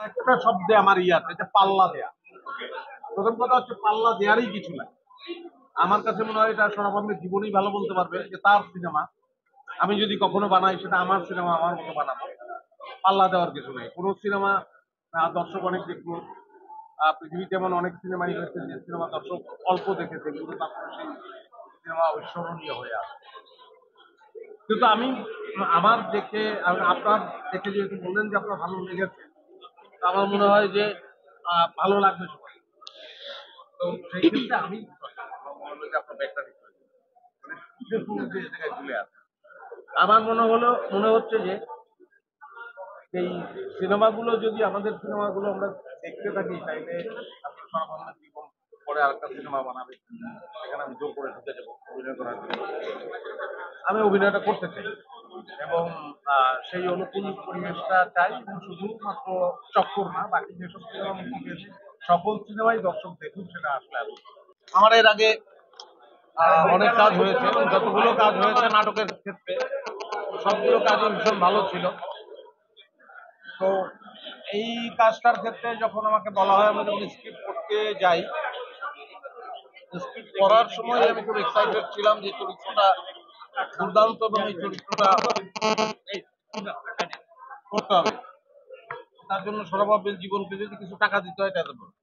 একটা শব্দে আমার আছে যে পাল্লা দেয়া। প্রথম কথা হচ্ছে পাল্লা দেয়ারই কিছু নাই। আমার কাছে মনে হয় এটা সরব আহমেদ জীবনেই ভালো বলতে পারবে যে তার সিনেমা আমি যদি কখনো বানাই সেটা আমার সিনেমা আমার মতো বানাবো। পাল্লা দেওয়ার কিছু নেই। কোনো সিনেমা দর্শক অনেক দেখলো, পৃথিবীতে এমন অনেক সিনেমাই হয়েছে যে সিনেমা দর্শক অল্প দেখেছে, কিন্তু তারপরে সেই সিনেমা অবিস্মরণীয় হয়ে আছে। কিন্তু আমি আমার দেখে আপনার দেখে যেহেতু বললেন যে আপনার ভালো লেগেছে, আমার মনে হয় যে ভালো লাগবে সবাই। তো সেই ক্ষেত্রে আমি মনে হলো যে আপনার ব্যাগটা ঠিক হয়েছে, মানে যে জায়গায় ঝুলে আছে। আমার মনে হচ্ছে যে এই সিনেমাগুলো যদি আমাদের সিনেমাগুলো আমরা দেখতে থাকি, তাইলে আপনার সনাতনের জীবন পরে আরেকটা সিনেমা বানাবে, সেখানে আমি জোর করে ঢুকে যাবো অভিনয় করার জন্য। আমি অভিনয়টা করতে চাই এবং সেই অনুকূল পরিবেশটা চাই, এবং শুধুমাত্র চক্কর না, বাকি যেসব সিনেমা মুক্তি পেয়েছে সকল সিনেমাই দর্শক দেখুন, সেটা আসলে আমি। আমার এর আগে অনেক কাজ হয়েছে এবং যতগুলো কাজ হয়েছে নাটকের ক্ষেত্রে সবগুলো কাজই ভীষণ ভালো ছিল। তো এই কাজটার ক্ষেত্রে যখন আমাকে বলা হয়, আমি যখন স্ক্রিপ্ট করতে যাই, স্ক্রিপ্ট করার সময় আমি খুব এক্সাইটেড ছিলাম যে চরিত্রটা দুর্দান্ত এবং এই চরিত্রটা করতে হবে। তার জন্য সরব আহমেদ জীবনকে যদি কিছু টাকা দিতে হয় তাহলে বলুন।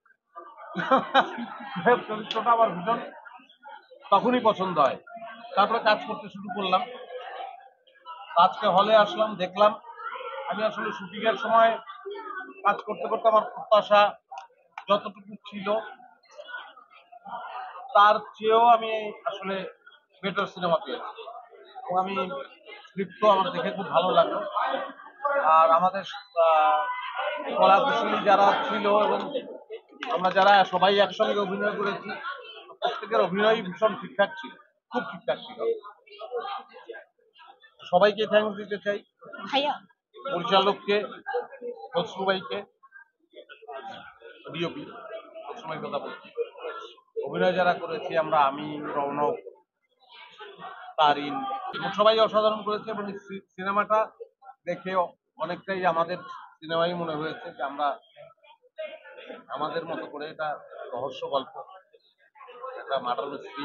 চরিত্রটা আমার ভীষণ তখনই পছন্দ হয়। তারপরে কাজ করতে শুরু করলাম, আজকে হলে আসলাম, দেখলাম। আমি আসলে শুটিং এর সময় কাজ করতে করতে আমার প্রত্যাশা যতটুকু ছিল তার চেয়েও আমি আসলে বেটার সিনেমা পেয়েছি, এবং আমি স্ক্রিপ্টও আমার দেখে খুব ভালো লাগলো। আর আমাদের কলা কুশলী যারা ছিল এবং আমরা যারা সবাই একসঙ্গে অভিনয় করেছি, প্রত্যেকের অভিনয় ভীষণ ঠিকঠাক ছিল, খুব ঠিকঠাক ছিল। সবাইকে থ্যাঙ্কস দিতে চাই, ভাইয়া পরিচালককে, খসরু ভাইকে, ডিওপি খসরু ভাই কথা বলছি, অভিনয় যারা করেছি আমরা, আমি, রৌনক, তারিন, এবং সবাই অসাধারণ করেছে। এবং সিনেমাটা দেখে অনেকটাই আমাদের সিনেমাই মনে হয়েছে যে আমরা আমাদের মতো করে এটা রহস্য গল্প, একটা মার্ডার মিস্ট্রি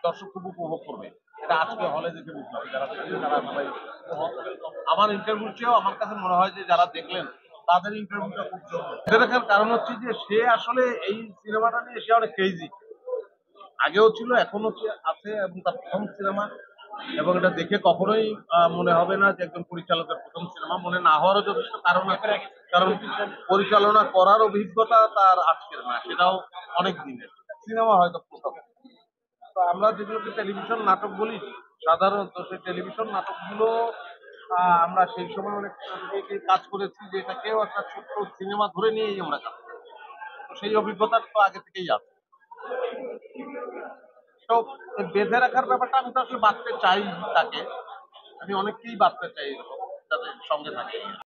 দর্শক খুব উপভোগ করবে। এটা আজকে হলে দেখে বুঝলাম, যারা দেখলেন তারা সবাই উপভোগ করবে। আমার ইন্টারভিউ চেয়েও আমার কাছে মনে হয় যে যারা দেখলেন তাদের ইন্টারভিউটা খুব জরুরি। দেখার কারণ হচ্ছে যে সে আসলে এই সিনেমাটা নিয়ে সে অনেক ক্রেজি, আগেও ছিল, এখনো আছে, এবং তার প্রথম সিনেমা। এবং এটা দেখে কখনোই মনে হবে না যে একজন পরিচালকের প্রথম সিনেমা। মনে না হওয়ারও যথেষ্ট কারণ আছে, কারণ পরিচালনা করার অভিজ্ঞতা তার আজকের না, সেটাও অনেক দিনের। সিনেমা হয়তো প্রথম। তো আমরা যেগুলোকে টেলিভিশন নাটক বলি সাধারণত, সেই টেলিভিশন নাটকগুলো আমরা সেই সময় অনেক কাজ করেছি যে এটাকেও একটা ছোট্ট সিনেমা ধরে নিয়েই আমরা কাজ করি। তো সেই অভিজ্ঞতা তো আগে থেকেই আছে। তো বেঁধে রাখার ব্যাপারটা আমি তো আসলে বাঁচতে চাই তাকে, আমি অনেককেই বাঁচতে চাই এরকম, যাদের সঙ্গে থাকে।